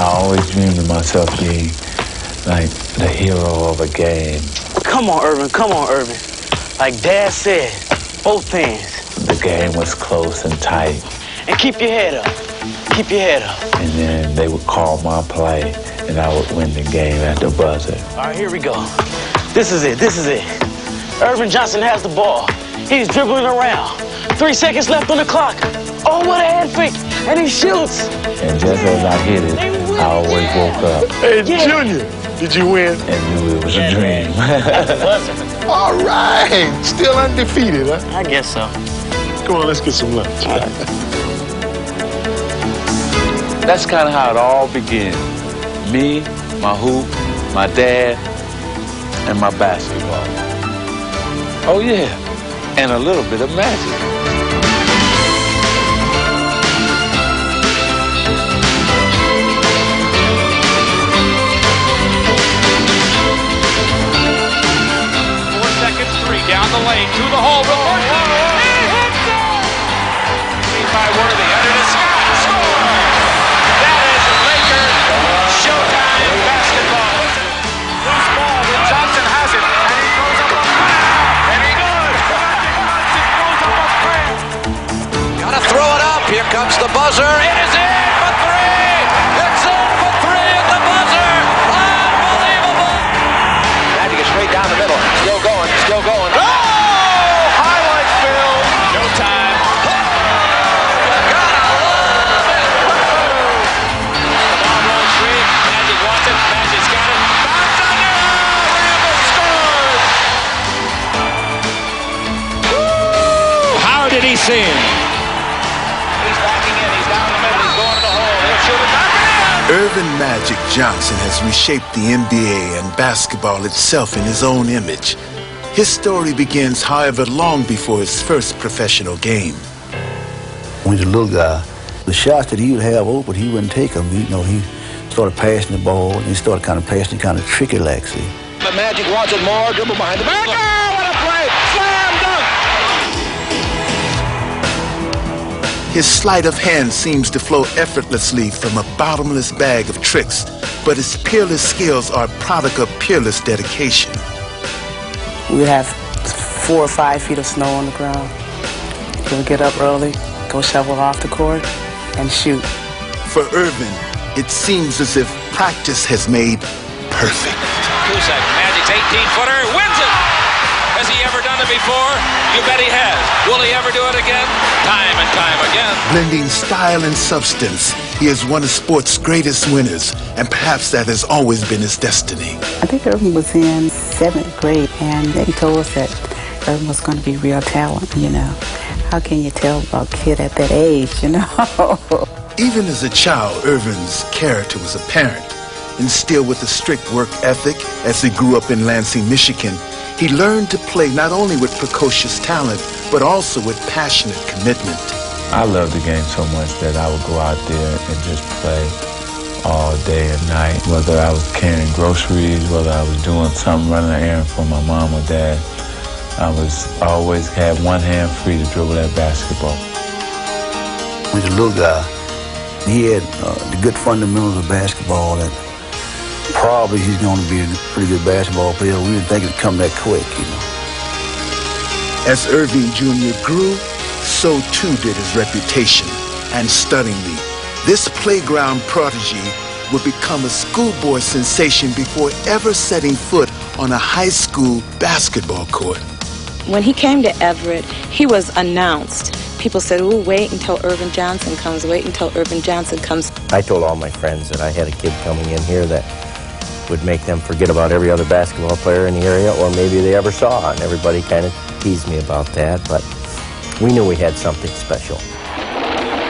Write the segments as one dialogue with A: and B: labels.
A: I always dreamed of myself being like the hero of a game.
B: Come on, Irvin. Come on, Irvin. Like Dad said, both hands.
A: The game was close and tight.
B: And keep your head up. Keep your head up.
A: And then they would call my play, and I would win the game at the buzzer.
B: All right, here we go. This is it. This is it. Irvin Johnson has the ball. He's dribbling around. 3 seconds left on the clock. Oh, what a head fake. And he shoots.
A: And just as I hit it, I always woke up.
C: Hey, Junior, did you win?
A: And knew it was a dream.
B: That's the buzzer.
C: All right. Still undefeated, huh?
B: I guess so.
C: Come on, let's get some lunch.
B: All right.
A: That's kind of how it all began. Me, my hoop, my dad, and my basketball. Oh, yeah, and a little bit of magic.
D: Down the lane, to the hole, reverse. He hits it! Seen by Worthy, under to Scott, score! That is Laker Showtime basketball. Loose ball, and Johnson has it, and he throws up a prayer, and he good! Johnson throws up a prayer.
E: Gotta throw it up, here comes the buzzer, it is in for three! It's in for three at the buzzer! Unbelievable! Magic is straight down the middle, still going, still going.
D: Did he see him? He's backing in, he's down the middle, he's going to the hole, he'll shoot it back in!
F: Irvin Magic Johnson has reshaped the NBA and basketball itself in his own image. His story begins, however, long before his first professional game.
G: When he was a little guy, the shots that he would have open, he wouldn't take them. He started passing the ball, and he started kind of passing kind of tricky like, see.
E: The Magic wants it more, dribble behind the back. Oh, what a play! Slam dunk!
F: His sleight of hand seems to flow effortlessly from a bottomless bag of tricks, but his peerless skills are a product of peerless dedication.
H: We would have 4 or 5 feet of snow on the ground. He would get up early, go shovel off the court, and shoot.
F: For Irvin, it seems as if practice has made perfect.
D: Cusack, Magic's 18-footer, wins it! Has he ever done it before? You bet he has. Will he ever do it again? Time and time again.
F: Blending style and substance, he is one of sport's greatest winners, and perhaps that has always been his destiny.
H: I think Irvin was in 7th grade, and he told us that Irvin was going to be real talent, How can you tell about a kid at that age,
F: Even as a child, Irvin's character was apparent. Instilled with a strict work ethic as he grew up in Lansing, Michigan, he learned to play not only with precocious talent, but also with passionate commitment.
A: I loved the game so much that I would go out there and just play all day and night. Whether I was carrying groceries, whether I was doing something, running an errand for my mom or dad, I always had one hand free to dribble that basketball.
G: When he was a little guy, he had the good fundamentals of basketball that probably he's going to be a pretty good basketball player. We didn't think it'd come that quick,
F: As Irvin Jr. grew, so too did his reputation. And stunningly, this playground prodigy would become a schoolboy sensation before ever setting foot on a high school basketball court.
I: When he came to Everett, he was announced. People said, "Ooh, wait until Irvin Johnson comes, wait until Irvin Johnson comes."
J: I told all my friends that I had a kid coming in here that would make them forget about every other basketball player in the area, or maybe they ever saw, and everybody kind of teased me about that, but we knew we had something special.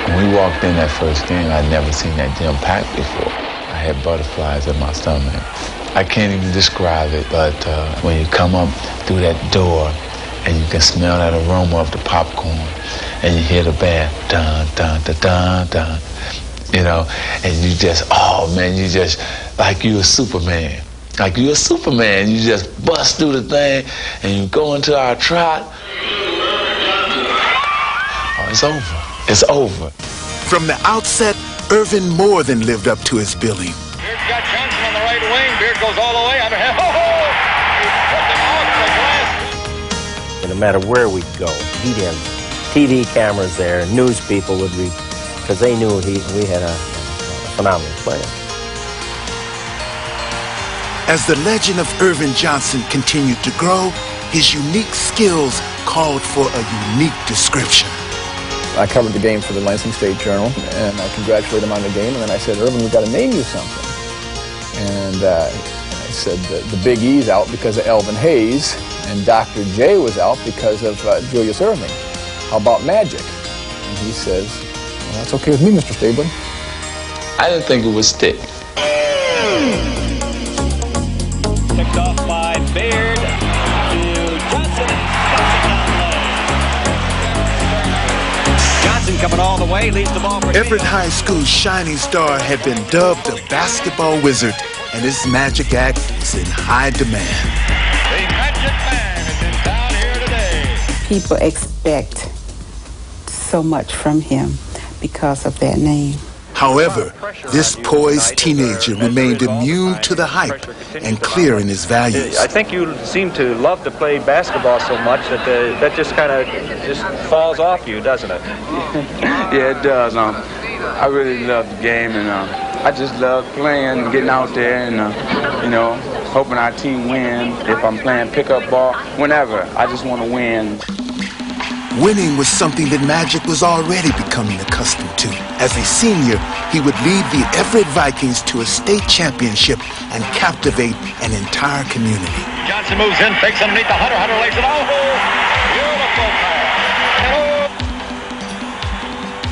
A: When we walked in that first game, I'd never seen that gym packed before. I had butterflies in my stomach. I can't even describe it, but when you come up through that door and you can smell that aroma of the popcorn and you hear the band, dun, dun, dun, dun, dun, and you just, oh man, you just, like you're a Superman. Like you're a Superman. You just bust through the thing and you go into our trot. Oh, it's over. It's over.
F: From the outset, Irvin more than lived up to his billing.
D: Beard's got Johnson on the right wing. Beard goes all the way. Underhand. Ho, ho! He put them off the glass.
J: And no matter where we'd go, he'd have TV cameras there, news people would read, because they knew we had a phenomenal player.
F: As the legend of Irvin Johnson continued to grow, his unique skills called for a unique description.
K: I covered the game for the Lansing State Journal, and I congratulated him on the game, and then I said, Irvin, we've got to name you something. And I said the Big E's out because of Elvin Hayes, and Dr. J was out because of Julius Erving. How about Magic? And he says, well, that's okay with me, Mr. Stabler.
A: I didn't think it would stick.
D: Picked off by Beard to Johnson. Johnson coming all the way, leads the ball for
F: Everett High School's shining star had been dubbed a basketball wizard, and his magic act is in high demand.
D: The Magic Man is in town here today.
H: People expect so much from him because of that name.
F: However, this poised teenager remained immune to the hype and clear in his values.
L: I think you seem to love to play basketball so much that that just kind of just falls off you, doesn't it?
A: Yeah, it does. I really love the game, and I just love playing and getting out there and, you know, hoping our team win. If I'm playing pickup ball, whenever, I just want to win.
F: Winning was something that Magic was already becoming accustomed to. As a senior, he would lead the Everett Vikings to a state championship and captivate an entire community.
D: Johnson moves in, fakes underneath the Hunter. Hunter lays it all. Beautiful pass.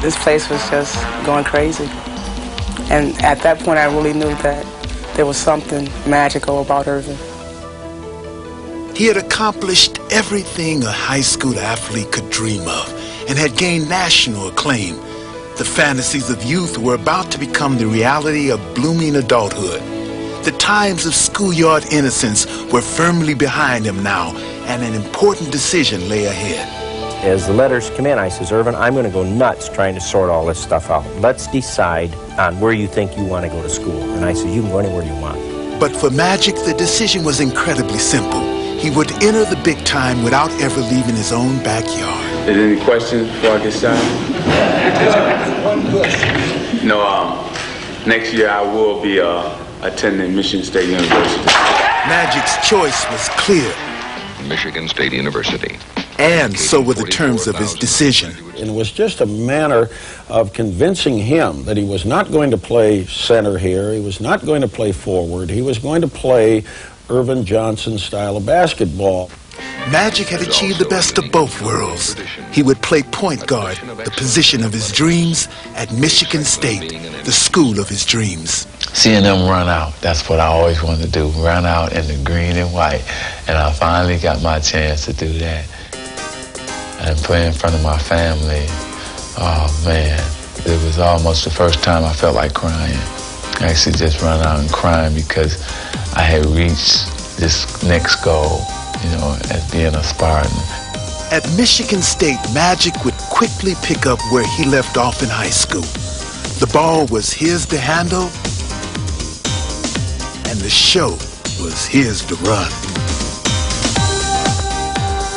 M: This place was just going crazy. And at that point, I really knew that there was something magical about Irvin.
F: He had accomplished everything a high school athlete could dream of and had gained national acclaim. The fantasies of youth were about to become the reality of blooming adulthood. The times of schoolyard innocence were firmly behind him now, and an important decision lay ahead.
J: As the letters come in, I says, Irvin, I'm going to go nuts trying to sort all this stuff out. Let's decide on where you think you want to go to school. And I said, you can go anywhere you want.
F: But for Magic, the decision was incredibly simple. He would enter the big time without ever leaving his own backyard.
A: Is there any questions before I get started?
C: One question.
A: No, next year I will be attending Michigan State University.
F: Magic's choice was clear.
N: Michigan State University.
F: And so were the terms of his decision.
O: And it was just a matter of convincing him that he was not going to play center here, he was not going to play forward, he was going to play Irvin Johnson's style of basketball.
F: Magic had achieved the best of both worlds. He would play point guard, the position of his dreams, at Michigan State, the school of his dreams.
A: Seeing them run out, that's what I always wanted to do, run out in the green and white. And I finally got my chance to do that. And play in front of my family, oh man, it was almost the first time I felt like crying. I actually just run out and crying because I had reached this next goal, you know, as being a Spartan.
F: At Michigan State, Magic would quickly pick up where he left off in high school. The ball was his to handle, and the show was his to run.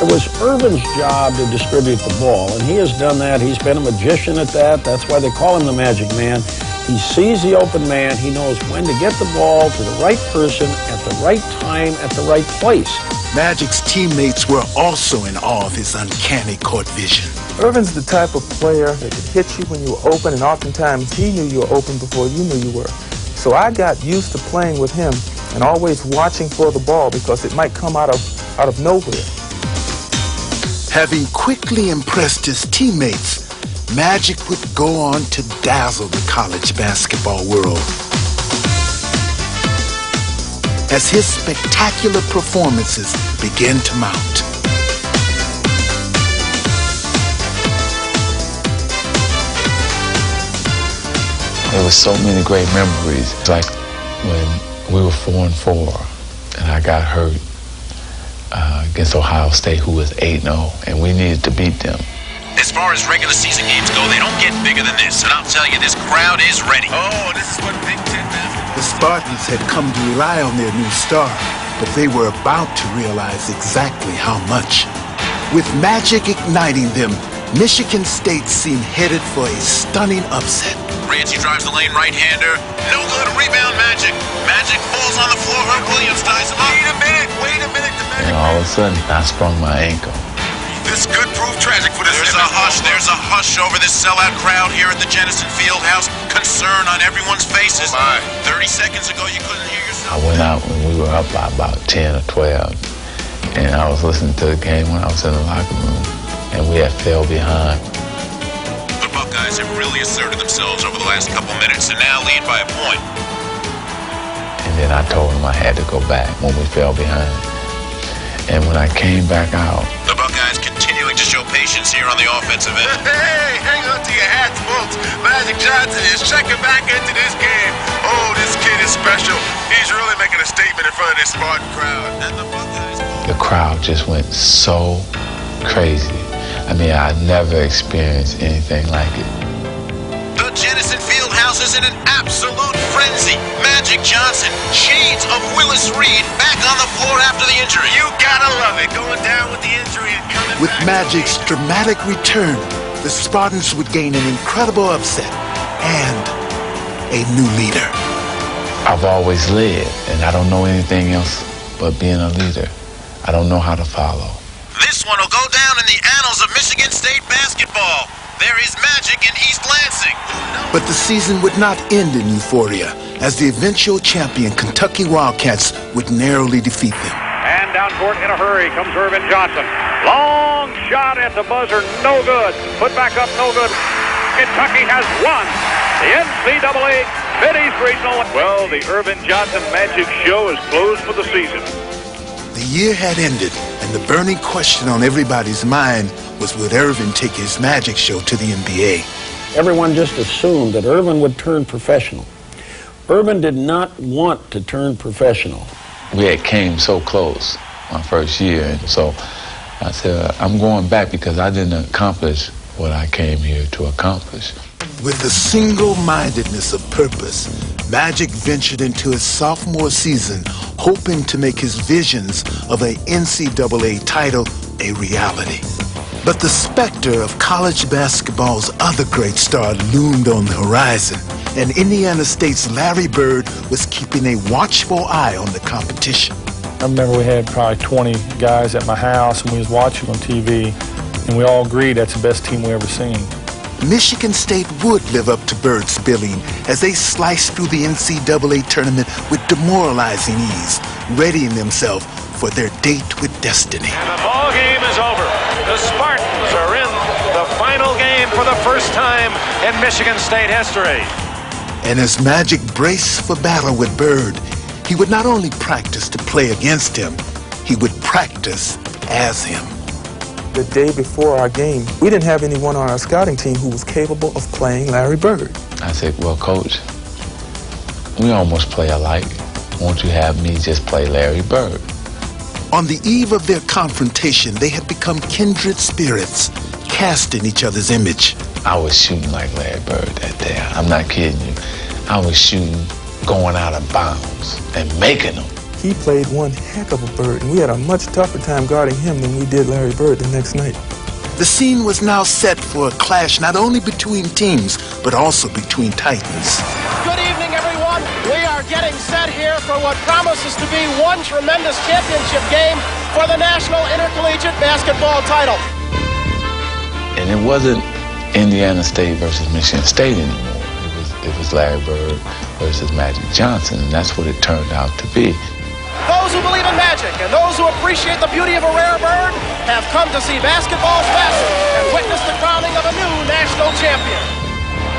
O: It was Irvin's job to distribute the ball, and he has done that. He's been a magician at that. That's why they call him the Magic Man. He sees the open man. He knows when to get the ball to the right person at the right time at the right place.
F: Magic's teammates were also in awe of his uncanny court vision.
P: Irvin's the type of player that could hit you when you were open, and oftentimes he knew you were open before you knew you were. So I got used to playing with him and always watching for the ball because it might come out of nowhere.
F: Having quickly impressed his teammates, Magic would go on to dazzle the college basketball world. As his spectacular performances began to mount.
A: There were so many great memories. Like when we were 4-4 and I got hurt against Ohio State, who was 8-0, and we needed to beat them.
Q: As far as regular season games go, they don't get bigger than this. And I'll tell you, this crowd is ready.
C: Oh, this is what Big Ten does.
F: The Spartans had come to rely on their new star, but they were about to realize exactly how much. With magic igniting them, Michigan State seemed headed for a stunning upset.
Q: Rancy drives the lane right-hander. No good. Rebound Magic. Magic falls on the floor. Herb Williams ties him up. Wait a minute.
A: And all of a sudden, I sprung my ankle.
Q: This could prove tragic for this. There's a hush over this sellout crowd here at the Jennison Fieldhouse. Concern on everyone's faces. 30 seconds ago, you couldn't hear yourself.
A: I went out when we were up by about 10 or 12. And I was listening to the game when I was in the locker room. And we had fell behind.
Q: The Buckeyes have really asserted themselves over the last couple minutes and now lead by a point.
A: And then I told them I had to go back when we fell behind. And when I came back out,
Q: the Buckeyes continuing to show patience here on the offensive end.
C: Hey, hang on to your hats, folks. Magic Johnson is checking back into this game. Oh, this kid is special. He's really making a statement in front of this Spartan crowd. And the Buckeyes...
A: The crowd just went so crazy. I mean, I never experienced anything like it.
Q: The Jennison Fieldhouse is in an absolute frenzy. Magic Johnson, shades of Willis Reed, back on the floor after the injury.
C: You gotta love it, going down with the injury and coming
F: with
C: back.
F: Magic's dramatic return, the Spartans would gain an incredible upset and a new leader.
A: I've always led, and I don't know anything else but being a leader. I don't know how to follow.
Q: This one will go down in the annals of Michigan State basketball. There is magic in East Lansing.
F: But the season would not end in euphoria, as the eventual champion Kentucky Wildcats would narrowly defeat them.
R: And down court in a hurry comes Irvin Johnson. Long shot at the buzzer, no good. Put back up, no good. Kentucky has won the NCAA Mid-East Regional. Well, the Irvin Johnson Magic Show is closed for the season.
F: The year had ended, and the burning question on everybody's mind was, would Irvin take his Magic Show to the NBA?
O: Everyone just assumed that Irvin would turn professional. Irvin did not want to turn professional.
A: We had came so close my first year, and so I said, I'm going back because I didn't accomplish what I came here to accomplish.
F: With the single-mindedness of purpose, Magic ventured into his sophomore season, hoping to make his visions of an NCAA title a reality. But the specter of college basketball's other great star loomed on the horizon, and Indiana State's Larry Bird was keeping a watchful eye on the competition.
S: I remember we had probably 20 guys at my house, and we was watching on TV, and we all agreed that's the best team we ever seen.
F: Michigan State would live up to Bird's billing as they sliced through the NCAA tournament with demoralizing ease, readying themselves for their date with destiny.
R: And the ball game is over. The Spartans are in the final game for the first time in Michigan State history.
F: And as Magic braced for battle with Bird, he would not only practice to play against him, he would practice as him.
P: The day before our game, we didn't have anyone on our scouting team who was capable of playing Larry Bird.
A: I said, well, Coach, we almost play alike. Won't you have me just play Larry Bird?
F: On the eve of their confrontation, they had become kindred spirits, cast in each other's image.
A: I was shooting like Larry Bird that day. I'm not kidding you. I was shooting, going out of bounds, and making them.
P: He played one heck of a Bird, and we had a much tougher time guarding him than we did Larry Bird the next night.
F: The scene was now set for a clash not only between teams, but also between titans.
T: Good evening, everyone. We are getting set here for what promises to be one tremendous championship game for the National Intercollegiate Basketball title.
A: And it wasn't Indiana State versus Michigan State anymore. It was Larry Bird versus Magic Johnson, and that's what it turned out to be.
T: Those who believe in magic and those who appreciate the beauty of a rare bird have come to see basketball's best and witness the crowning of a new national champion.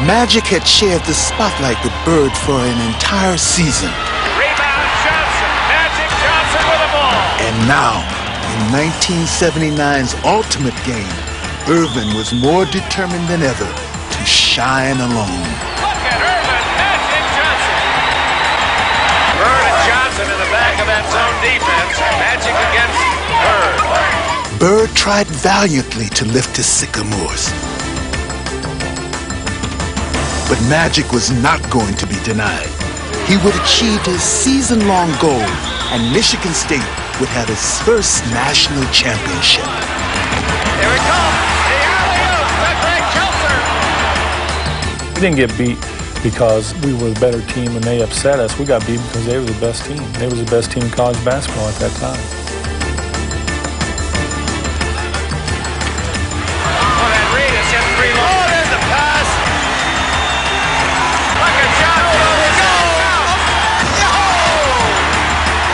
F: Magic had shared the spotlight with Bird for an entire season.
R: Rebound Johnson, Magic Johnson with the ball.
F: And now, in 1979's ultimate game, Irvin was more determined than ever to shine alone.
R: Look at Irvin, Magic Johnson. Bird and Johnson in the back of that zone defense. Magic against Bird.
F: Bird tried valiantly to lift his sycamores. But Magic was not going to be denied. He would achieve his season-long goal, and Michigan State would have its first national championship.
R: Here it comes. The alley-oop to Greg Kelser.
S: We didn't get beat because we were the better team and they upset us. We got beat because they were the best team. They were the best team in college basketball at that time.
R: Oh, that Reed is hit free. Oh, there's the pass. Look at Johnson. Go!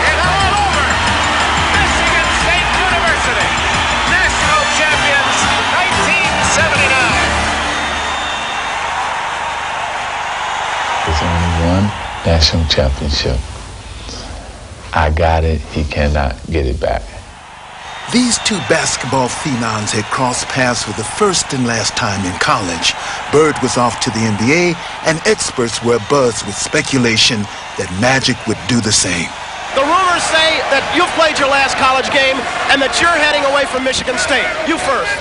R: It's all over. Michigan State University, national champions, 1979.
A: There's only one national championship. I got it, he cannot get it back.
F: These two basketball phenoms had crossed paths for the first and last time in college. Bird was off to the NBA, and experts were abuzz with speculation that Magic would do the same.
T: The rumors say that you've played your last college game and that you're heading away from Michigan State. You first.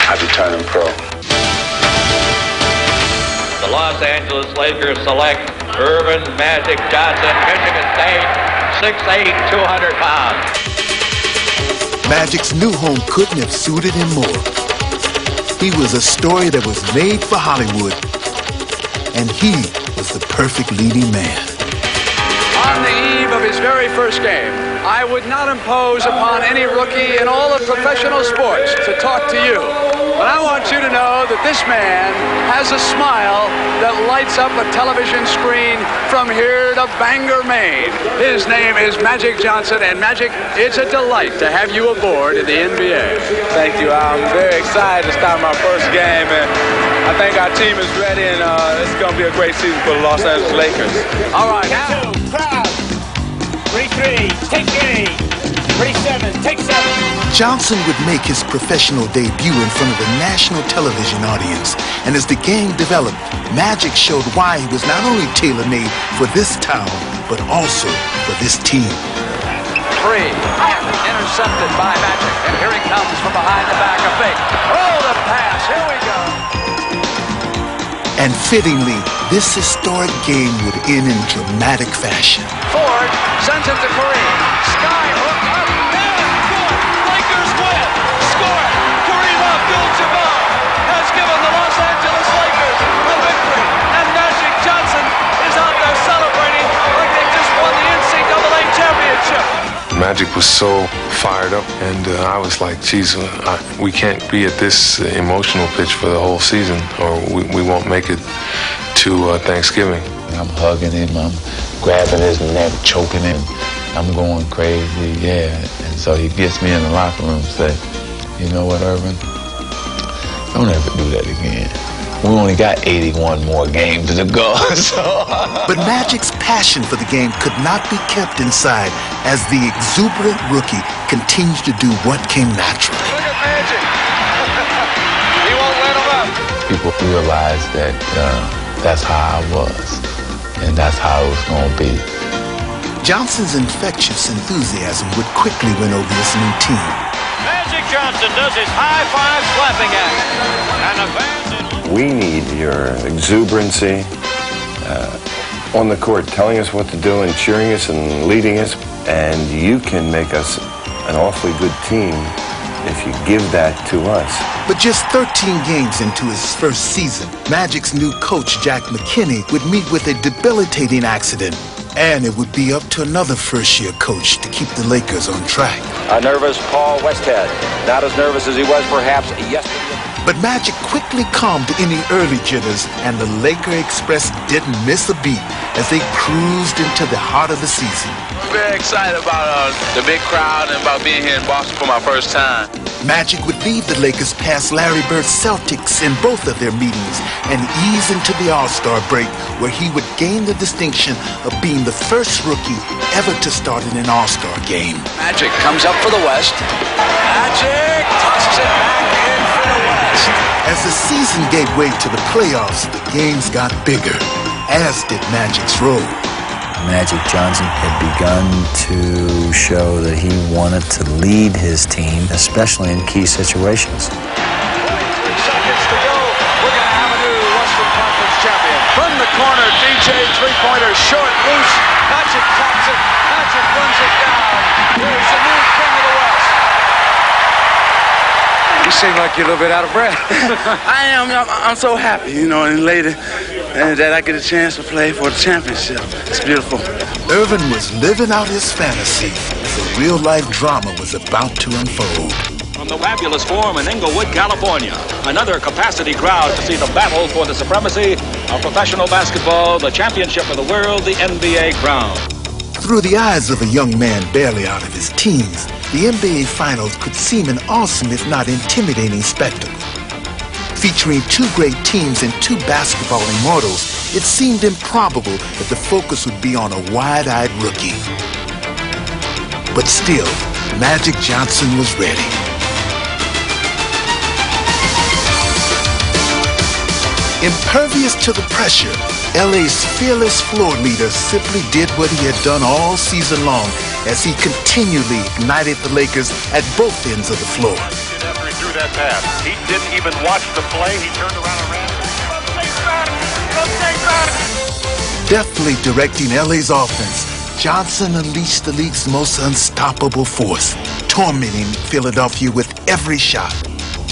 A: I'll be turning pro.
D: The Los Angeles Lakers select Earvin Magic Johnson, Michigan State, 6'8", 200 pounds.
F: Magic's new home couldn't have suited him more. He was a story that was made for Hollywood, and he was the perfect leading man.
U: On the eve of his very first game, I would not impose upon any rookie in all of professional sports to talk to you. But I want you to know that this man has a smile that lights up a television screen from here to Bangor, Maine. His name is Magic Johnson, and Magic, it's a delight to have you aboard in the NBA.
V: Thank you. I'm very excited to start my first game, and I think our team is ready, and it's going to be a great season for the Los Angeles Lakers.
U: All right, now.
R: Crowd. 3-3. Take 3. 3-7. Take 7.
F: Johnson would make his professional debut in front of a national television audience, and as the game developed, Magic showed why he was not only tailor-made for this town, but also for this team.
U: 3, intercepted by Magic, and here he comes from behind the back of fake. Oh, the pass, here we go.
F: And fittingly, this historic game would end in dramatic fashion.
U: Ford sends it to Kareem. Sky hook up, and good. Lakers win. Score. Kareem Abdul-Jabbar has given the Los Angeles Lakers a victory, and Magic Johnson is out there celebrating like they just won the NCAA championship.
W: Magic was so fired up, and I was like, geez, we can't be at this emotional pitch for the whole season, or we won't make it to Thanksgiving.
A: I'm hugging him, I'm grabbing his neck, choking him. I'm going crazy, yeah. And so he gets me in the locker room and says, you know what, Earvin? Don't ever do that again. We only got 81 more games to go.
F: But Magic's passion for the game could not be kept inside as the exuberant rookie continues to do what came naturally.
U: Look at Magic. He won't let him up.
A: People realized that that's how I was, and that's how it was going to be.
F: Johnson's infectious enthusiasm would quickly win over this new team.
R: Magic Johnson does his high-five slapping act. And the fans in...
X: We need your exuberancy on the court, telling us what to do and cheering us and leading us. And you can make us an awfully good team if you give that to us.
F: But just 13 games into his first season, Magic's new coach, Jack McKinney, would meet with a debilitating accident. And it would be up to another first-year coach to keep the Lakers on track.
E: A nervous Paul Westhead. Not as nervous as he was perhaps yesterday.
F: But Magic quickly calmed any early jitters, and the Laker Express didn't miss a beat as they cruised into the heart of the season.
V: Very excited about the big crowd and about being here in Boston for my first time.
F: Magic would lead the Lakers past Larry Bird's Celtics in both of their meetings and ease into the All-Star break, where he would gain the distinction of being the first rookie ever to start in an All-Star game.
U: Magic comes up for the West. Magic tosses it back in for the West.
F: As the season gave way to the playoffs, the games got bigger, as did Magic's role.
B: Magic Johnson had begun to show that he wanted to lead his team, especially in key situations.
U: 3 seconds to go. We're going to have a new Western Conference champion. From the corner, DJ three-pointer, short, loose. Magic Johnson. Magic runs it down. Here's the new king of the West.
V: You seem like you're a little bit out of breath.
G: I am. I'm so happy, you know, and later that I get a chance to play for the championship. It's beautiful.
F: Irvin was living out his fantasy as a real-life drama was about to unfold.
I: From the fabulous Forum in Inglewood, California, another capacity crowd to see the battle for the supremacy of professional basketball, the championship of the world, the NBA crown.
F: Through the eyes of a young man barely out of his teens, the NBA Finals could seem an awesome, if not intimidating, spectacle. Featuring 2 great teams and 2 basketball immortals, it seemed improbable that the focus would be on a wide-eyed rookie. But still, Magic Johnson was ready. Impervious to the pressure, LA's fearless floor leader simply did what he had done all season long as he continually ignited the Lakers at both ends of the floor.
R: After he threw that pass, he didn't even watch the play. He turned around and ran.
F: Deftly directing LA's offense, Johnson unleashed the league's most unstoppable force, tormenting Philadelphia with every shot.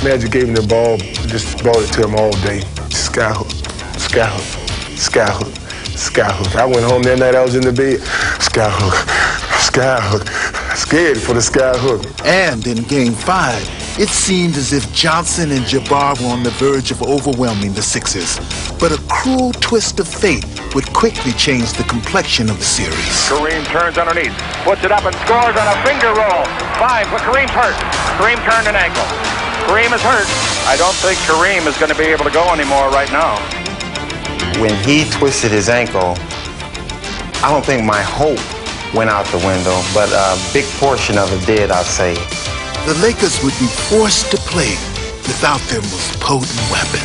W: Magic gave him the ball, just brought it to him all day. Skyhook, skyhook, skyhook, skyhook. I went home that night, I was in the bed. Skyhook, skyhook, scared for the skyhook.
F: And in Game 5, it seemed as if Johnson and Jabbar were on the verge of overwhelming the Sixers. But a cruel twist of fate would quickly change the complexion of the series.
R: Kareem turns underneath, puts it up and scores on a finger roll. 5, but Kareem's hurt. Kareem turned an ankle. Kareem is hurt. I don't think Kareem is going to be able to go anymore right now.
K: When he twisted his ankle, I don't think my hope went out the window, but a big portion of it did, I'd say.
F: The Lakers would be forced to play without their most potent weapon.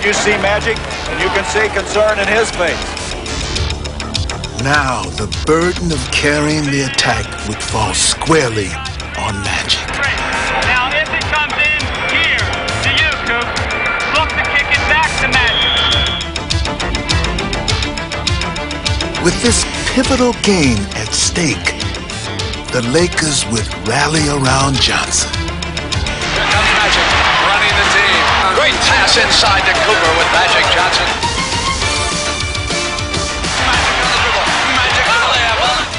I: You see Magic, and you can see concern in his face.
F: Now, the burden of carrying the attack would fall squarely on Magic.
D: Now, if it comes in here to you, Coop, look to kick it back to Magic.
F: With this pivotal game at stake, the Lakers would rally around Johnson.
U: Here comes Magic, running the team. Great pass inside to Cooper with Magic Johnson.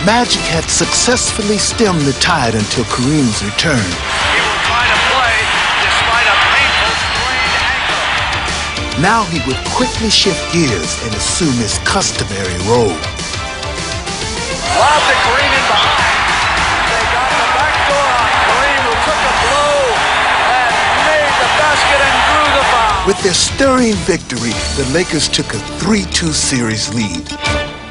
F: Magic had successfully stemmed the tide until Kareem's return.
U: He will try to play despite a painful sprained ankle.
F: Now he would quickly shift gears and assume his customary role.
U: Lob to Kareem in behind. They got the back door on Kareem, who took a blow and made the basket and drew the foul.
F: With their stirring victory, the Lakers took a 3-2 series lead.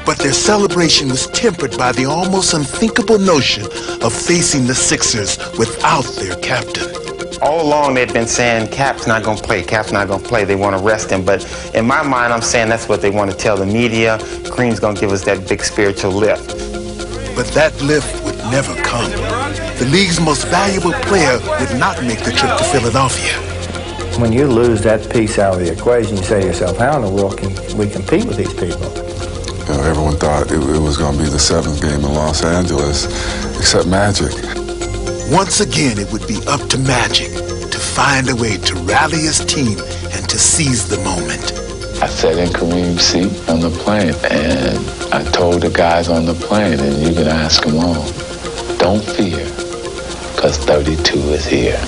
F: But their celebration was tempered by the almost unthinkable notion of facing the Sixers without their captain.
K: All along they'd been saying, Cap's not going to play, Cap's not going to play, they want to rest him. But in my mind, I'm saying that's what they want to tell the media. Kareem's going to give us that big spiritual lift.
F: But that lift would never come. The league's most valuable player would not make the trip to Philadelphia.
B: When you lose that piece out of the equation, you say to yourself, how in the world can we compete with these people?
W: You know, everyone thought it was going to be the 7th game in Los Angeles, except Magic.
F: Once again, it would be up to Magic to find a way to rally his team and to seize the moment.
A: I sat in Kareem's seat on the plane, and I told the guys on the plane, and you can ask them all, don't fear, because 32 is here.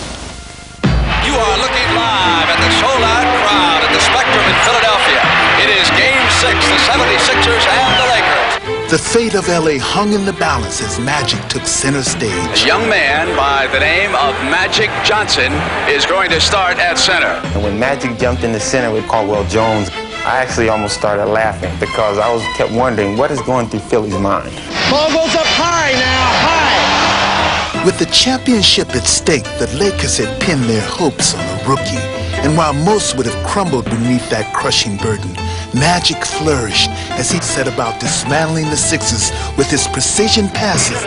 U: You are looking live at the sold-out crowd at the Spectrum in Philadelphia. It is Game 6, the 76ers and the Lakers.
F: The fate of LA hung in the balance as Magic took center stage.
U: A young man by the name of Magic Johnson is going to start at center.
K: And when Magic jumped in the center with Caldwell Jones, I actually almost started laughing because I kept wondering what is going through Philly's mind.
T: Ball goes up high now, high.
F: With the championship at stake, the Lakers had pinned their hopes on a rookie. And while most would have crumbled beneath that crushing burden, Magic flourished as he set about dismantling the Sixers with his precision passes.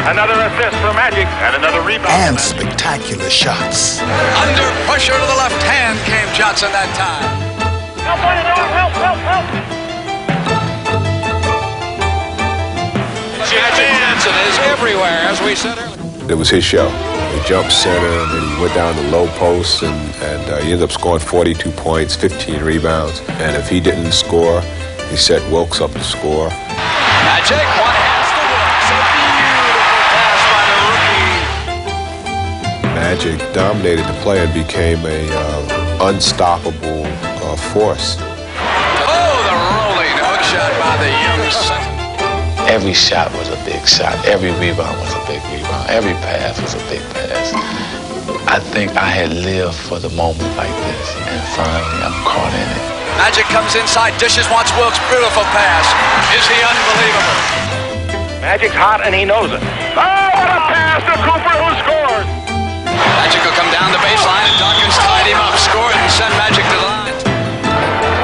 R: Another assist for Magic and another rebound.
F: And spectacular shots.
U: Under pressure to the left hand came Johnson that time.
R: Help, help.
U: Magic Johnson is everywhere, as we said earlier.
X: It was his show. He jumped center, and then he went down the low post, and he ended up scoring 42 points, 15 rebounds. And if he didn't score, he set Wilkes up to score.
U: Magic, one has to Wilkes. A beautiful pass by the rookie.
X: Magic dominated the play and became a unstoppable force.
U: Oh, the rolling hook shot by the young center.
A: Every shot was a big shot. Every rebound was a big rebound. Every pass was a big pass. I think I had lived for the moment like this, and finally I'm caught in it.
U: Magic comes inside, dishes, wants Wilkes. Beautiful pass. Is he unbelievable?
R: Magic's hot and he knows it. Oh, what a pass to Cooper, who scores!
U: Magic will come down the baseline, and Dawkins tied him up, scored, and sent Magic to the line.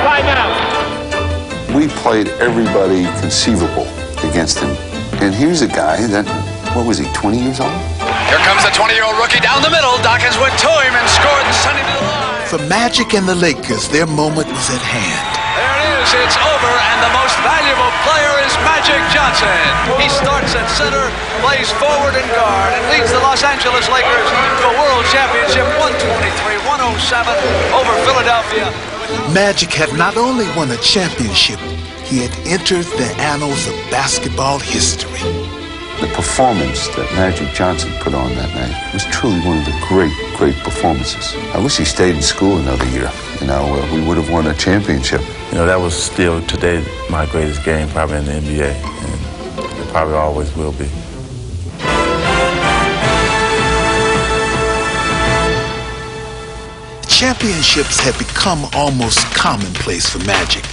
R: 5 out.
H: We played everybody conceivable against him. And here's a guy that, what was he, 20 years old?
U: Here comes the 20-year-old rookie down the middle. Dawkins went to him and scored and sent him to the line.
F: For Magic and the Lakers, their moment was at hand.
U: There it is. It's over, and the most valuable player is Magic Johnson. He starts at center, plays forward and guard, and leads the Los Angeles Lakers to a world championship 123-107 over Philadelphia.
F: Magic had not only won a championship, he had entered the annals of basketball history.
H: The performance that Magic Johnson put on that night was truly one of the great performances. I wish he stayed in school another year. You know, we would have won a championship.
J: You know, that was still today my greatest game probably in the NBA, and it probably always will be.
F: Championships had become almost commonplace for Magic.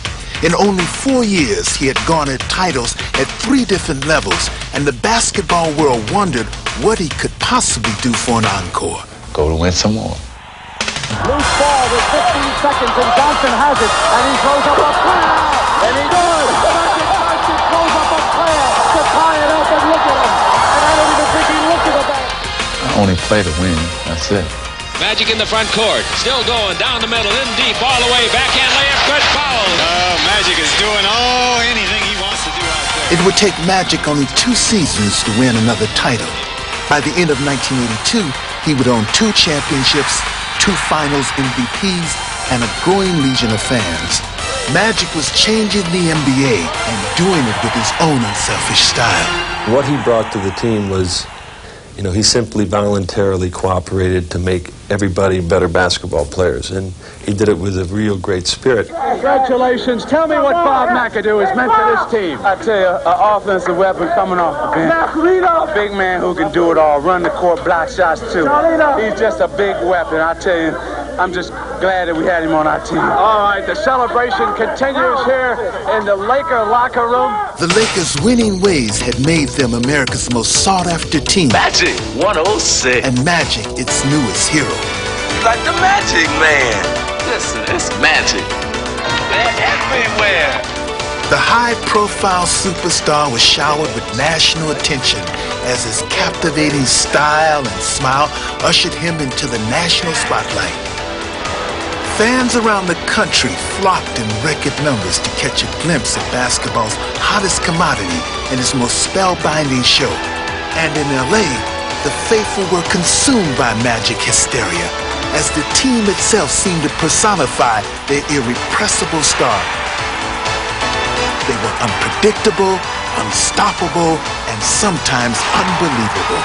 F: In only 4 years, he had garnered titles at 3 different levels, and the basketball world wondered what he could possibly do for an encore.
A: Go to win some more.
T: Loose ball with 15 seconds, and Johnson has it, and he throws up a prayer, and he does. Magic Johnson throws up a prayer to tie it up, and look at him. And I don't even think he looked at the ball.
A: I only play to win. That's it.
D: Magic in the front court, still going, down the middle, in deep, all the way, backhand layup, good foul.
L: Magic is doing anything he wants to do out there.
F: It would take Magic only 2 seasons to win another title. By the end of 1982, he would own 2 championships, 2 finals MVPs, and a growing legion of fans. Magic was changing the NBA and doing it with his own unselfish style.
M: What he brought to the team was, you know, he simply voluntarily cooperated to make everybody better basketball players, and he did it with a real great spirit.
U: Congratulations. Tell me what Bob McAdoo has meant to this team.
P: I tell you, an offensive weapon coming off the bench. A big man who can do it all, run the court, block shots too. He's just a big weapon. I tell you, I'm just glad that we had him on our team.
U: All right, the celebration continues here in the Laker locker room.
F: The Lakers' winning ways had made them America's most sought-after team.
L: Magic 106.
F: And Magic, its newest hero.
L: Like the Magic Man. Listen, it's Magic. They're everywhere.
F: The high-profile superstar was showered with national attention as his captivating style and smile ushered him into the national spotlight. Fans around the country flocked in record numbers to catch a glimpse of basketball's hottest commodity and its most spellbinding show. And in LA, the faithful were consumed by Magic hysteria, as the team itself seemed to personify their irrepressible star. They were unpredictable, unstoppable, and sometimes unbelievable.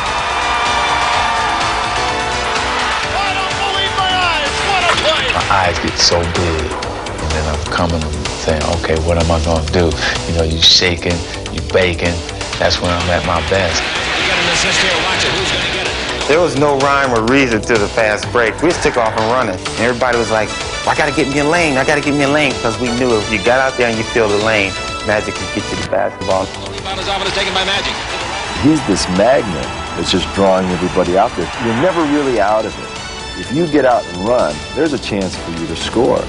A: My eyes get so big, and then I'm coming and saying, okay, what am I going to do? You know, you shaking, you baking. That's when I'm at my best.
D: You got an assist here, watch it, who's going to get it?
K: There was no rhyme or reason to the fast break. We just took off and running. And everybody was like, I got to get me a lane, I got to get me a lane, because we knew if you got out there and you feel the lane, Magic could get you the basketball.
D: Rebound is off and is taken by Magic.
Y: He's this magnet that's just drawing everybody out there. You're never really out of it. If you get out and run, there's a chance for you to score.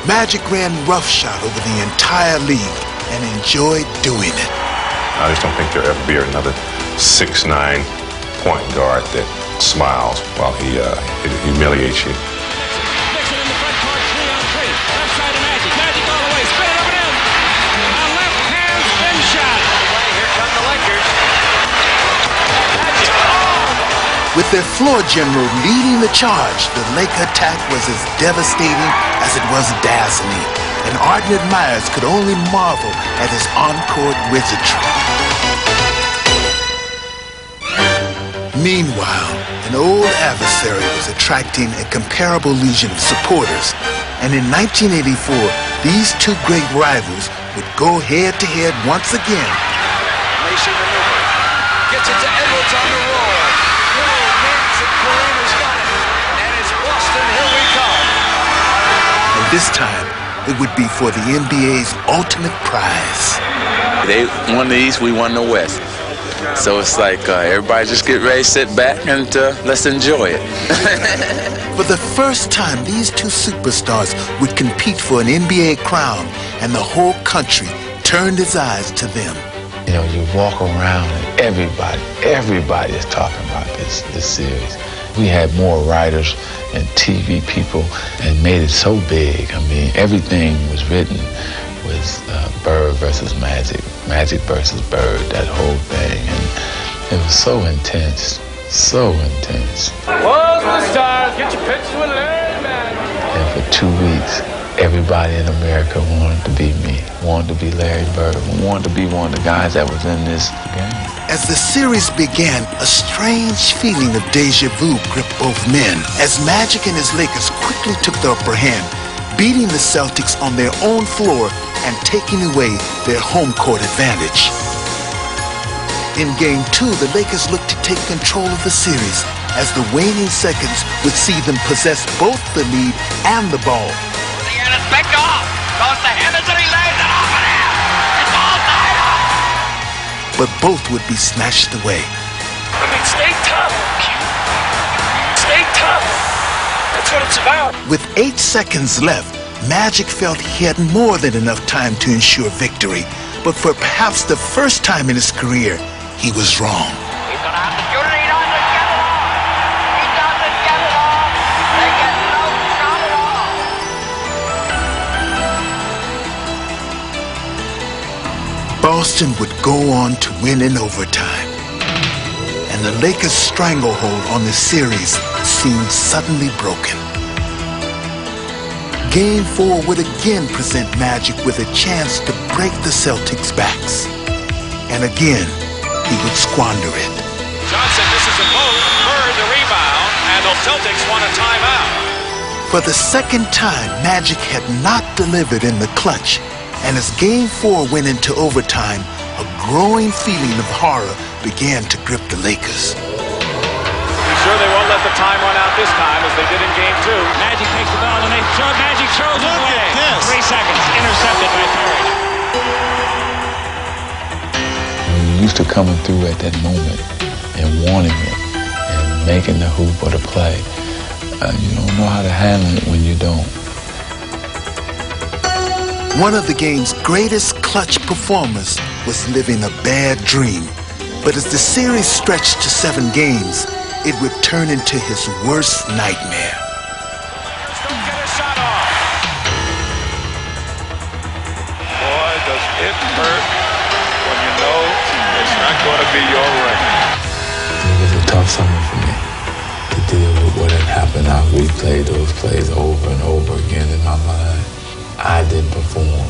F: Magic ran roughshod over the entire league and enjoyed doing it.
C: I just don't think there'll ever be another 6'9" point guard that smiles while he humiliates you.
D: Nixon in the front court, 3-on-3. Left side of Magic. Magic all the way. Spin it over to him. A left hand spin shot.
E: Here come the Lakers.
F: With their floor general leading the charge, the Laker attack was as devastating as it was dazzling, and ardent admirers could only marvel at his on-court wizardry. Meanwhile, an old adversary was attracting a comparable legion of supporters, and in 1984, these two great rivals would go head-to-head once again.
E: Mason maneuver. Gets it to Edwards on the roll. And it's Boston, here we come.
F: And this time, it would be for the NBA's ultimate prize.
L: They won the East, we won the West. So it's like everybody just get ready, sit back, and let's enjoy it.
F: For the first time, these two superstars would compete for an NBA crown, and the whole country turned its eyes to them.
A: You know, you walk around and everybody is talking about this series. We had more writers and TV people and made it so big. I mean, everything was written with Bird versus Magic, Magic versus Bird, that whole thing. And it was so intense, so intense.
D: Whoa, the stars, get your picture with Larry, man.
A: And for 2 weeks, everybody in America wanted to be me, wanted to be Larry Bird, wanted to be one of the guys that was in this game.
F: As the series began, a strange feeling of deja vu gripped both men, as Magic and his Lakers quickly took the upper hand, beating the Celtics on their own floor and taking away their home court advantage. In Game 2, the Lakers looked to take control of the series, as the waning seconds would see them possess both the lead and the ball.
E: And it's picked off. Goes to Henderson, he lays it off of him. It's all tied up.
F: But both would be snatched away.
D: I mean, stay tough. Stay tough. That's what it's about.
F: With 8 seconds left, Magic felt he had more than enough time to ensure victory. But for perhaps the first time in his career, he was wrong.
E: He's going to have to shoot it. He doesn't get it off. He doesn't get it off. They get no shot at all.
F: Boston would go on to win in overtime. And the Lakers' stranglehold on the series seemed suddenly broken. Game 4 would again present Magic with a chance to break the Celtics' backs. And again, he would squander it.
D: Johnson misses a both, Bird the rebound, and the Celtics want a timeout.
F: For the second time, Magic had not delivered in the clutch. And as Game 4 went into overtime, a growing feeling of horror began to grip the Lakers.
D: Be sure they won't let the time run out this time as they did in Game 2. Magic takes the ball and they throw. Magic throws it away. 3 seconds, intercepted by Perry.
A: When you're used to coming through at that moment and wanting it and making the hoop or the play, you don't know how to handle it when you don't.
F: One of the game's greatest clutch performers was living a bad dream. But as the series stretched to 7 games, it would turn into his worst nightmare.
D: Don't get a shot off. Boy, does it hurt when you know it's not going to be your record.
A: It was a tough summer for me to deal with what had happened. I replayed those plays over and over again in my mind. I didn't perform.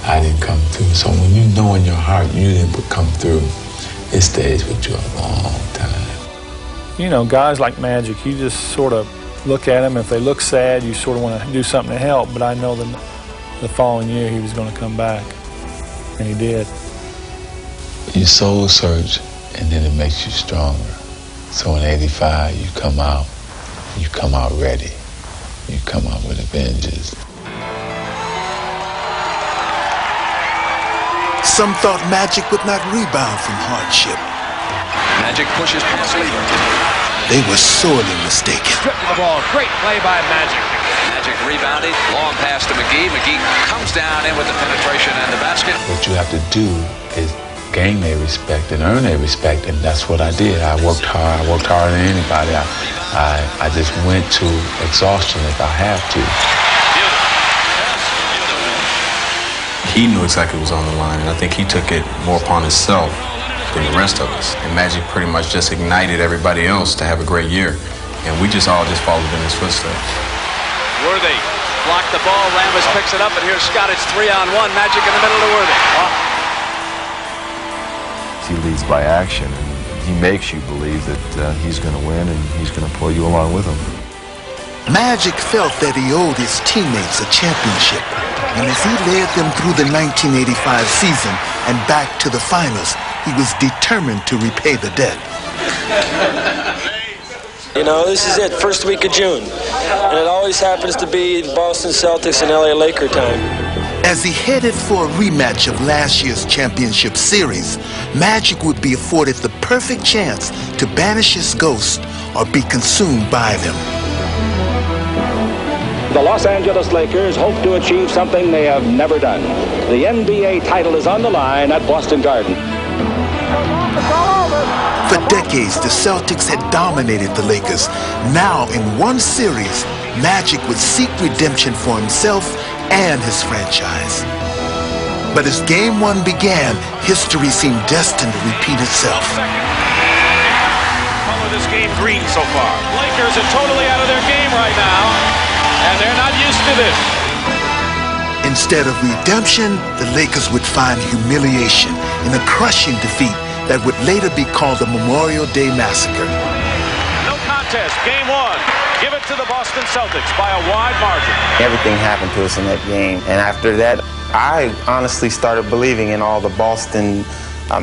A: I didn't come through. So when you know in your heart you didn't come through, it stays with you a long time.
N: You know, guys like Magic, you just sort of look at them. If they look sad, you sort of want to do something to help. But I know that the following year he was going to come back, and he did.
A: You soul search, and then it makes you stronger. So in '85, you come out ready. You come out with a vengeance.
F: Some thought Magic would not rebound from hardship.
E: Magic pushes past leader.
F: They were sorely mistaken.
E: Stripped of the ball. Great play by Magic. Magic rebounding, long pass to McGee. McGee comes down in with the penetration and the basket.
A: What you have to do is gain their respect and earn their respect, and that's what I did. I worked hard. I worked harder than anybody. I just went to exhaustion if I have to.
G: He knew exactly what was on the line, and I think he took it more upon himself than the rest of us. And Magic pretty much just ignited everybody else to have a great year, and we just all followed in his footsteps.
U: Worthy blocked the ball. Ramos picks it up, and here's Scott. It's 3-on-1. Magic in the middle to Worthy.
Y: He leads by action, and he makes you believe that he's going to win and he's going to pull you along with him.
F: Magic felt that he owed his teammates a championship, and as he led them through the 1985 season and back to the finals, he was determined to repay the debt.
M: You know, this is it, first week of June, and it always happens to be Boston Celtics and LA Laker time.
F: As he headed for a rematch of last year's championship series, Magic would be afforded the perfect chance to banish his ghost or be consumed by them.
O: The Los Angeles Lakers hope to achieve something they have never done. The NBA title is on the line at Boston Garden.
F: For decades, the Celtics had dominated the Lakers. Now, in one series, Magic would seek redemption for himself and his franchise. But as Game 1 began, history seemed destined to repeat itself.
R: Follow this game green so far. Lakers are totally out of their game right now, and they're not used to this.
F: Instead of redemption, the Lakers would find humiliation in a crushing defeat that would later be called the Memorial Day Massacre.
R: No contest, Game 1. Give it to the Boston Celtics by a wide margin.
K: Everything happened to us in that game, and after that, I honestly started believing in all the Boston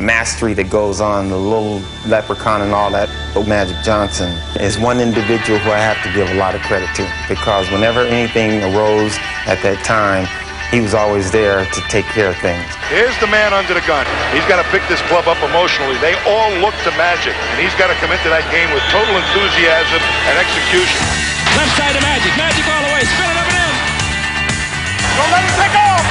K: mastery that goes on, the little leprechaun and all that. Magic Johnson is one individual who I have to give a lot of credit to, because whenever anything arose at that time, he was always there to take care of things.
R: Here's the man under the gun. He's got to pick this club up emotionally. They all look to Magic, and he's got to come into that game with total enthusiasm and execution.
D: Left side to Magic. Magic all the way. Spin it up and in.
R: Don't let him take off.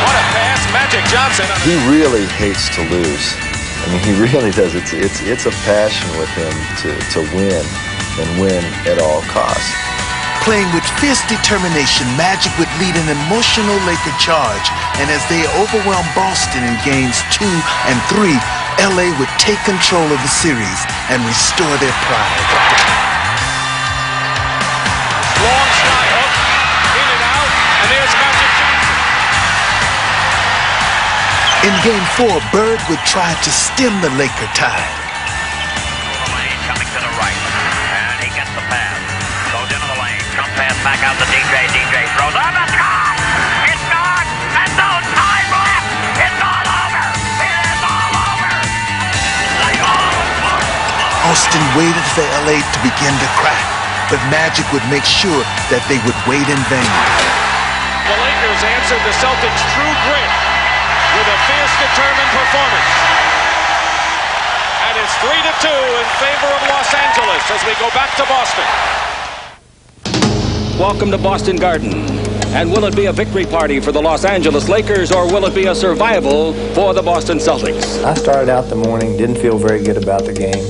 R: What a pass, Magic Johnson.
Y: He really hates to lose. I mean, he really does. It's a passion with him to win and win at all costs.
F: Playing with fierce determination, Magic would lead an emotional Laker charge, and as they overwhelmed Boston in games 2 and 3, LA would take control of the series and restore their pride.
R: Long sky hook, in and out, and there's Magic Johnson.
F: In game 4, Bird would try to stem the Laker tide.
D: Coming to the right, and he gets the pass. Goes into the lane, jump pass back out to DJ. DJ throws on the top. It's gone. There's no time left. It's all over. It is all over.
F: Austin waited for LA to begin to crack, but Magic would make sure that they would wait in vain.
R: The Lakers answered the Celtics' true grit with a fierce, determined performance. And it's 3-2 in favor of Los Angeles as we go back to Boston.
O: Welcome to Boston Garden. And will it be a victory party for the Los Angeles Lakers, or will it be a survival for the Boston Celtics?
B: I started out the morning, didn't feel very good about the game.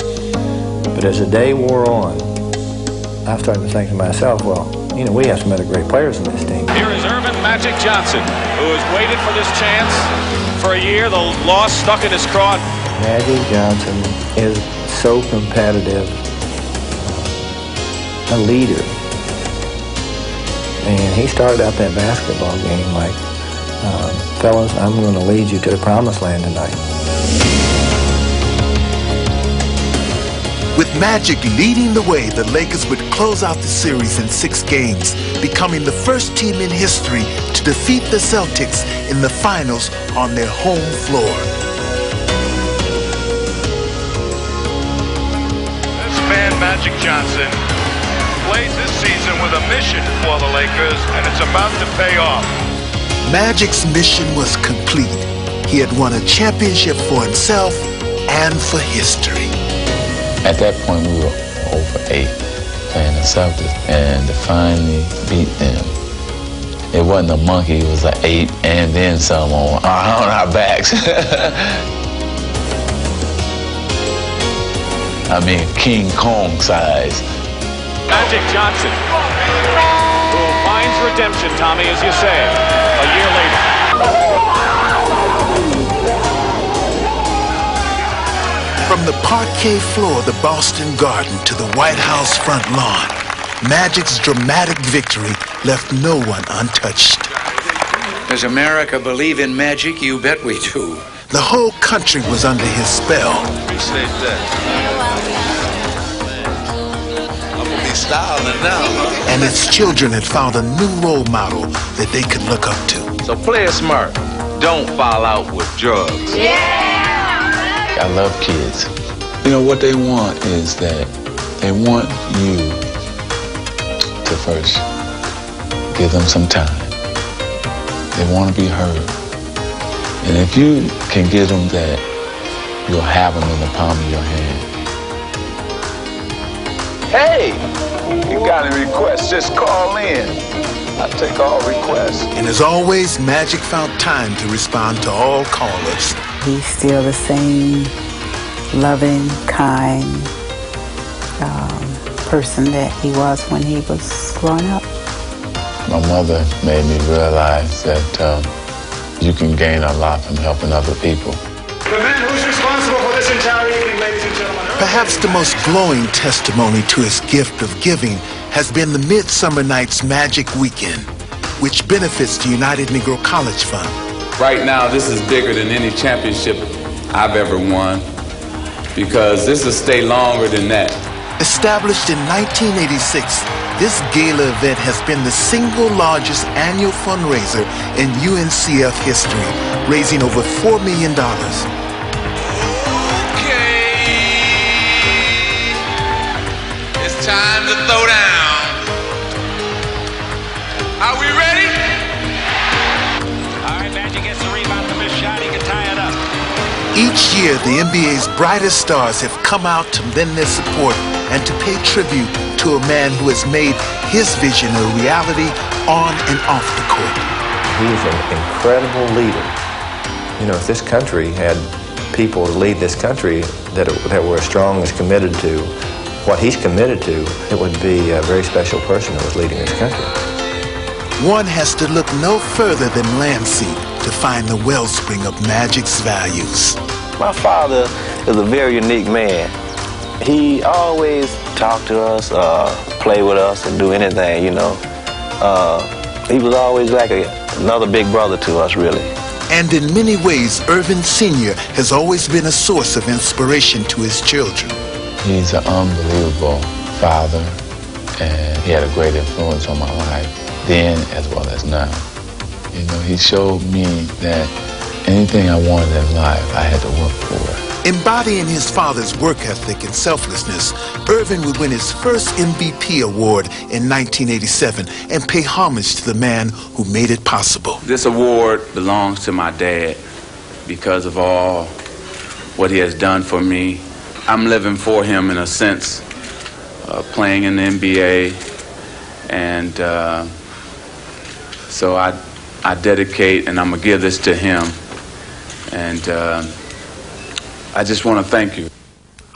B: But as the day wore on, I started to think to myself, well, you know, we have some other great players in this team.
R: Here is Irvin Magic Johnson, who has waited for this chance for a year. The loss stuck in his craw.
B: Magic Johnson is so competitive, a leader. And he started out that basketball game like, fellas, I'm going to lead you to the promised land tonight.
F: With Magic leading the way, the Lakers would close out the series in 6 games, becoming the first team in history to defeat the Celtics in the finals on their home floor.
R: This man, Magic Johnson, plays this season with a mission for the Lakers, and it's about to pay off.
F: Magic's mission was complete. He had won a championship for himself and for history.
A: At that point, we were 0 for 8. playing the Celtics, and to finally beat them. It wasn't a monkey, it was an ape and then some on our backs. I mean, King Kong size.
D: Magic Johnson, who finds redemption, Tommy, as you say, a year later.
F: From the parquet floor of the Boston Garden to the White House front lawn, Magic's dramatic victory left no one untouched.
I: Does America believe in magic? You bet we do.
F: The whole country was under his spell.
I: Appreciate that. I'm gonna be styling now, huh?
F: And its children had found a new role model that they could look up to.
L: So play it smart. Don't fall out with drugs.
A: I love kids. You know, what they want is that they want you to first give them some time. They want to be heard. And if you can give them that, you'll have them in the palm of your hand.
L: Hey, you got any requests? Just call in. I take all requests.
F: And as always, Magic found time to respond to all callers.
Q: He's still the same loving, kind person that he was when he was growing up.
A: My mother made me realize that you can gain a lot from helping other people.
R: The man who's responsible for this entire evening, ladies and gentlemen.
F: Perhaps the most glowing testimony to his gift of giving has been the Midsummer Night's Magic Weekend, which benefits the United Negro College Fund.
S: Right now, this is bigger than any championship I've ever won, because this will stay longer than that.
F: Established in 1986, this gala event has been the single largest annual fundraiser in UNCF history, raising over $4 million.
L: It's time to throw down. Are we ready?
D: All right, Magic gets the rebound, the missed shot, he can tie it up.
F: Each year, the NBA's brightest stars have come out to lend their support and to pay tribute to a man who has made his vision a reality on and off the court.
B: He is an incredible leader. You know, if this country had people to lead this country that were as strong as committed to what he's committed to, it would be a very special person who was leading this country.
F: One has to look no further than Lansing to find the wellspring of Magic's values.
K: My father is a very unique man. He always talked to us, play with us, and do anything, you know. He was always like another big brother to us, really.
F: And in many ways, Irvin Sr. has always been a source of inspiration to his children.
A: He's an unbelievable father, and he had a great influence on my life, then as well as now. You know, he showed me that anything I wanted in life, I had to work for it.
F: Embodying his father's work ethic and selflessness, Irvin would win his first MVP award in 1987 and pay homage to the man who made it possible.
S: This award belongs to my dad because of all what he has done for me. I'm living for him in a sense, playing in the NBA, and so I dedicate, and I'm going to give this to him, and I just want to thank you.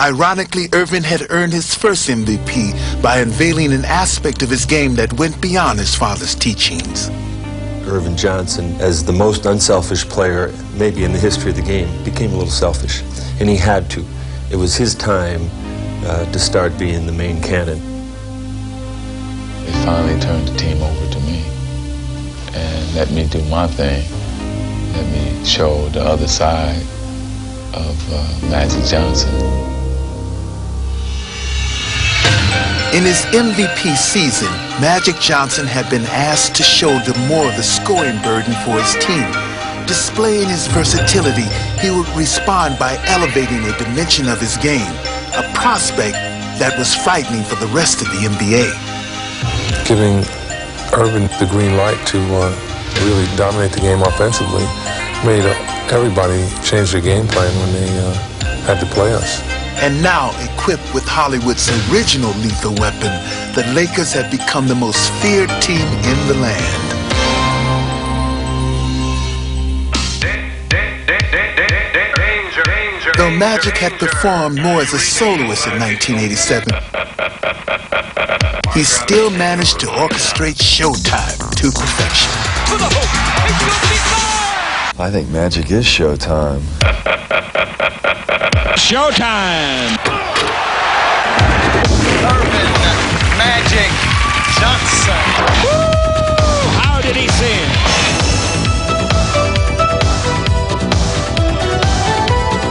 F: Ironically, Irvin had earned his first MVP by unveiling an aspect of his game that went beyond his father's teachings.
M: Irvin Johnson, as the most unselfish player maybe in the history of the game, became a little selfish, and he had to. It was his time to start being the main cannon.
A: They finally turned the team over to me and let me do my thing. Let me show the other side of Magic Johnson.
F: In his MVP season, Magic Johnson had been asked to shoulder more of the scoring burden for his team. Displaying his versatility, he would respond by elevating a dimension of his game, a prospect that was frightening for the rest of the NBA.
J: Giving Irvin the green light to really dominate the game offensively made everybody change their game plan when they had to play us.
F: And now, equipped with Hollywood's original lethal weapon, the Lakers have become the most feared team in the land. Though Magic had performed more as a soloist in 1987, he still managed to orchestrate Showtime to perfection.
Y: I think Magic is Showtime.
O: Showtime!
E: Irvin Magic Johnson.
O: Woo! How did he sing?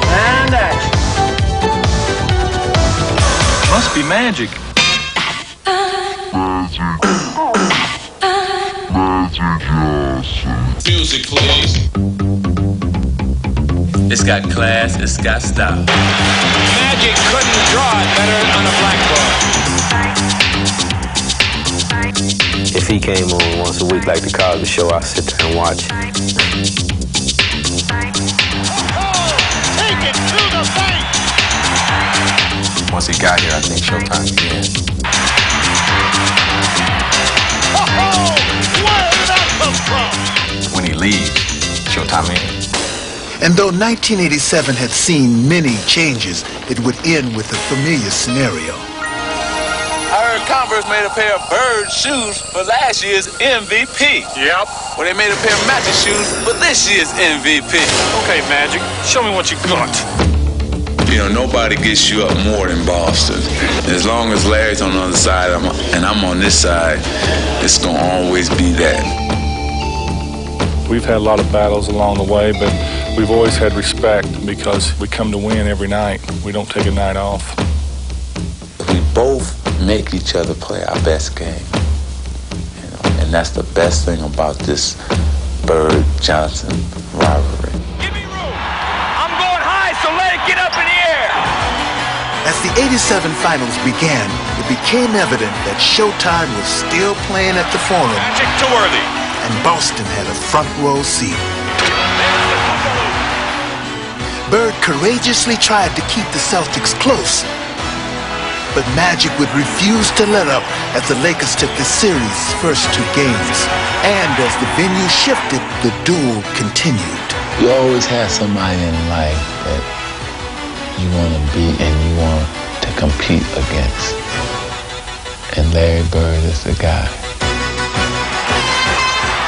E: And action.
H: Must be magic.
L: Music, please. It's got class, it's got style.
D: Magic couldn't draw it better on a blackboard.
K: If he came on once a week like the Cosby Show, I'd sit there and watch.
D: Take it to the bank.
G: Once he got here, I think Showtime began.
D: Where did that come from?
G: When he leaves, Showtime ends.
F: And though 1987 had seen many changes, it would end with a familiar scenario.
L: I heard Converse made a pair of Bird shoes for last year's MVP.
D: Yep.
L: Well, they made a pair of matching shoes for this year's MVP.
D: Okay, Magic, show me what you got.
L: You know, nobody gets you up more than Boston. As long as Larry's on the other side and I'm on this side, it's going to always be that.
N: We've had a lot of battles along the way, but we've always had respect because we come to win every night. We don't take a night off.
A: We both make each other play our best game. You know, and that's the best thing about this Bird-Johnson rivalry.
D: Give me room. I'm going high, so let it get up in the air.
F: As the 87 finals began, it became evident that Showtime was still playing at the Forum.
D: Magic to Worthy.
F: And Boston had a front row seat. Bird courageously tried to keep the Celtics close, but Magic would refuse to let up as the Lakers took the series' first 2 games. And as the venue shifted, the duel continued.
A: You always have somebody in life that you want to beat and you want to compete against. And Larry Bird is the guy.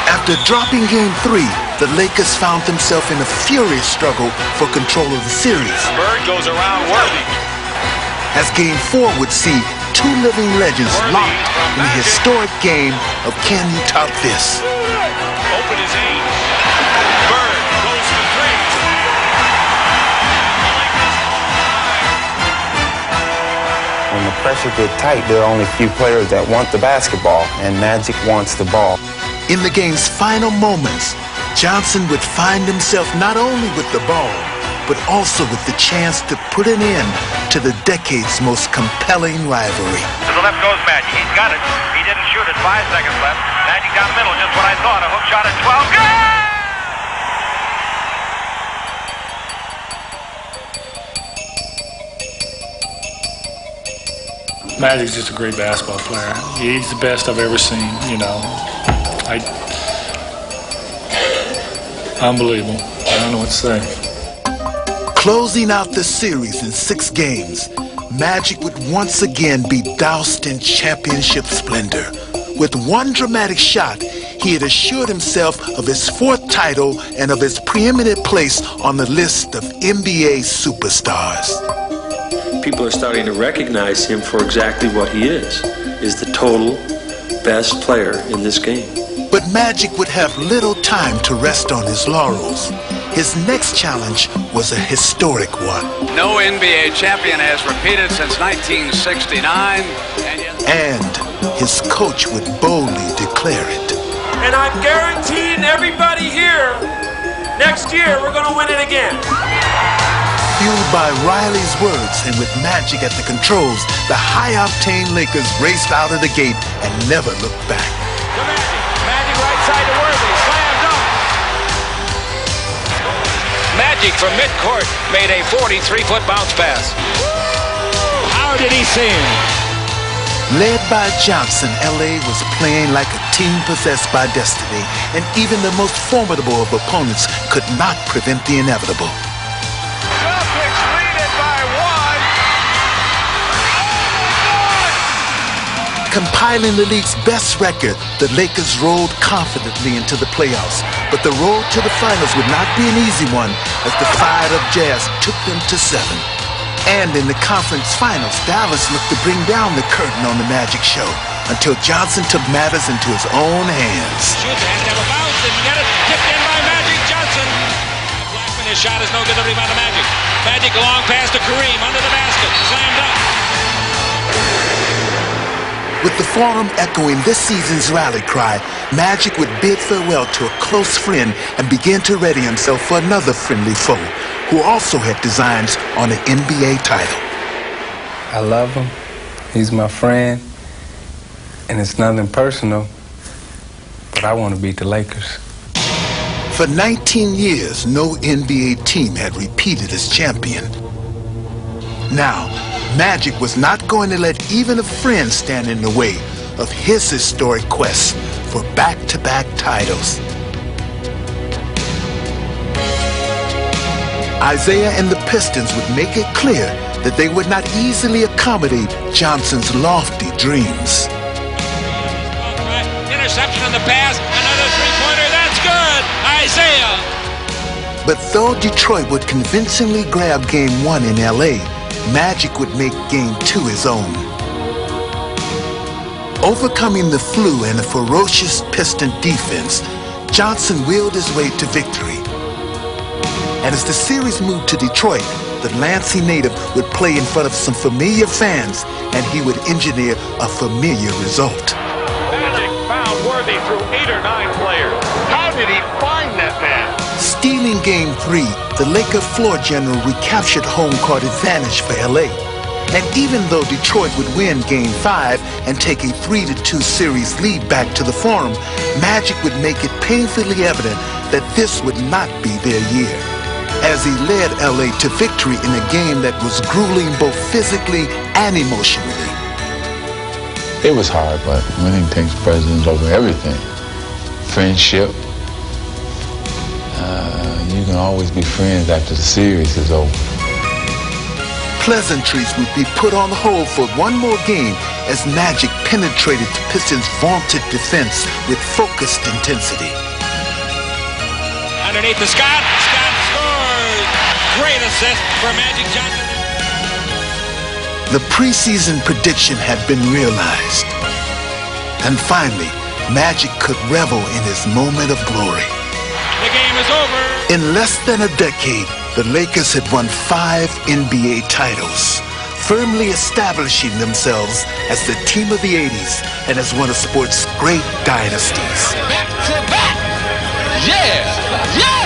F: After dropping Game 3, the Lakers found themselves in a furious struggle for control of the series.
D: Bird goes around Worthy.
F: As Game 4 would see 2 living legends locked in the historic game of Can You Top This?
D: Open his aim. Bird goes for 3.
K: When the pressure gets tight, there are only a few players that want the basketball, and Magic wants the ball.
F: In the game's final moments, Johnson would find himself not only with the ball, but also with the chance to put an end to the decade's most compelling rivalry.
R: To the left goes Magic. He's got it. He didn't shoot it. 5 seconds left. Magic down the middle, just what I thought. A hook shot at 12. Good!
N: Magic's just a great basketball player. He's the best I've ever seen, you know. Unbelievable. I don't know what to say.
F: Closing out the series in 6 games, Magic would once again be doused in championship splendor. With one dramatic shot, he had assured himself of his 4th title and of his preeminent place on the list of NBA superstars.
M: People are starting to recognize him for exactly what he is the total best player in this game.
F: But Magic would have little time to rest on his laurels. His next challenge was a historic one.
U: No NBA champion has repeated since 1969.
F: And his coach would boldly declare it.
T: And I'm guaranteeing everybody here, next year we're going to win it again.
F: Fueled by Riley's words and with Magic at the controls, the high-octane Lakers raced out of the gate and never looked back.
D: Magic right side to Worthy. Slam dunk. Magic from midcourt made a 43-foot bounce pass.
O: How did he seem?
F: Led by Johnson, LA was playing like a team possessed by destiny, and even the most formidable of opponents could not prevent the inevitable.
D: Celtics lead it by 1.
F: Compiling the league's best record, the Lakers rolled confidently into the playoffs, but the road to the finals would not be an easy one as the fired-up Jazz took them to 7. And in the conference finals, Dallas looked to bring down the curtain on the Magic show until Johnson took matters into his own hands.
O: Shoots, has to have a bounce and get it tipped in by Magic Johnson. Blackman, his shot is no good. The rebound of Magic. Magic long pass to Kareem under the basket. Slam dunk.
F: With the Forum echoing this season's rally cry, Magic would bid farewell to a close friend and begin to ready himself for another friendly foe, who also had designs on an NBA title.
C: I love him. He's my friend. And it's nothing personal, but I want to beat the Lakers.
F: For 19 years, no NBA team had repeated as champion. Now, Magic was not going to let even a friend stand in the way of his historic quest for back-to-back titles. Isaiah and the Pistons would make it clear that they would not easily accommodate Johnson's lofty dreams.
O: Interception on the pass, another three-pointer, that's good! Isaiah!
F: But though Detroit would convincingly grab Game 1 in LA, Magic would make Game 2 his own. Overcoming the flu and a ferocious Piston defense, Johnson willed his way to victory. And as the series moved to Detroit, the Lansing native would play in front of some familiar fans, and he would engineer a familiar result.
D: Magic found Worthy through 8 or 9 players. How did he find that man?
F: Stealing Game 3, the Laker floor general recaptured home court advantage for LA. And even though Detroit would win Game 5 and take a 3-2 series lead back to the Forum, Magic would make it painfully evident that this would not be their year, as he led LA to victory in a game that was grueling both physically and emotionally.
A: It was hard, but winning takes precedence over everything. Friendship. You can always be friends after the series is over.
F: Pleasantries would be put on hold for one more game as Magic penetrated the Pistons' vaunted defense with focused intensity.
O: Underneath the Scott. Scott scores. Great assist for Magic Johnson.
F: The preseason prediction had been realized. And finally, Magic could revel in his moment of glory.
O: The game is over.
F: In less than a decade, the Lakers had won 5 NBA titles, firmly establishing themselves as the team of the 80s and as one of sports' great dynasties.
O: Back to back. Yeah. Yeah.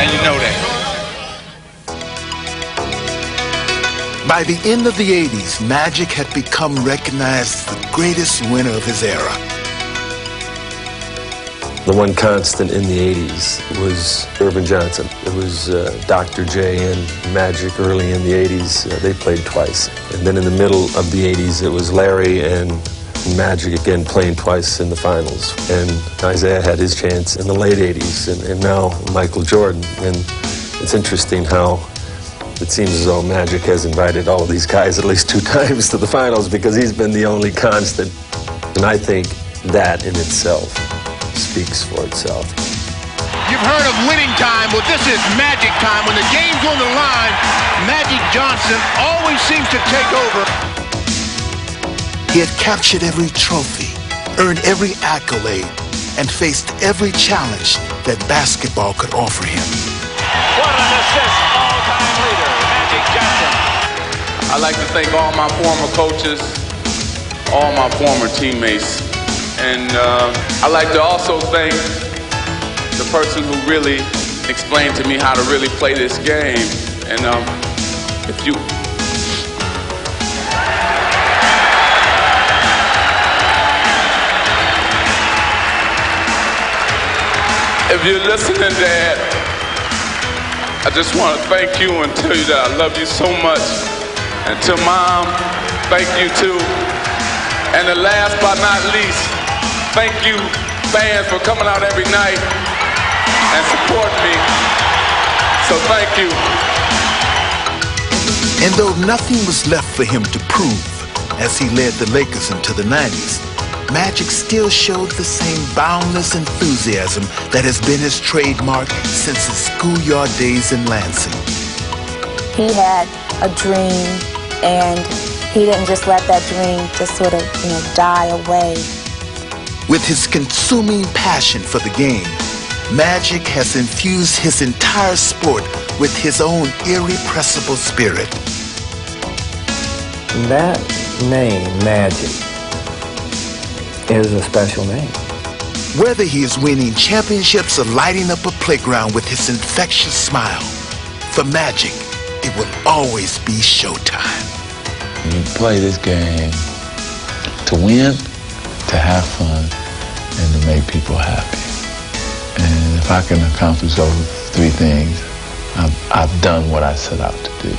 I: And you know that.
F: By the end of the 80s, Magic had become recognized as the greatest winner of his era.
M: The one constant in the 80s was Irvin Johnson. It was Dr. J and Magic early in the 80s. They played twice. And then in the middle of the 80s, it was Larry and Magic again playing twice in the finals. And Isaiah had his chance in the late 80s, and now Michael Jordan. And it's interesting how it seems as though Magic has invited all of these guys at least 2 times to the finals because he's been the only constant. And I think that in itself speaks for itself.
P: You've heard of winning time. Well, this is Magic time. When the game's on the line, Magic Johnson always seems to take over.
F: He had captured every trophy, earned every accolade, and faced every challenge that basketball could offer him.
D: What an assist, all-time leader, Magic Johnson.
S: I'd like to thank all my former coaches, all my former teammates, and I'd like to also thank the person who really explained to me how to really play this game. And if you're listening, Dad, I just want to thank you and tell you that I love you so much.
L: And to Mom, thank you too. And the last but not least, thank you fans for coming out every night and supporting me. So thank you.
F: And though nothing was left for him to prove as he led the Lakers into the 90s, Magic still showed the same boundless enthusiasm that has been his trademark since his schoolyard days in Lansing.
B: He had a dream, and he didn't just let that dream just sort of, die away.
F: With his consuming passion for the game, Magic has infused his entire sport with his own irrepressible spirit.
Q: That name, Magic, is a special name.
F: Whether he is winning championships or lighting up a playground with his infectious smile, for Magic, it will always be showtime.
A: You play this game to win, to have fun, and to make people happy. And if I can accomplish those three things, I've done what I set out to do.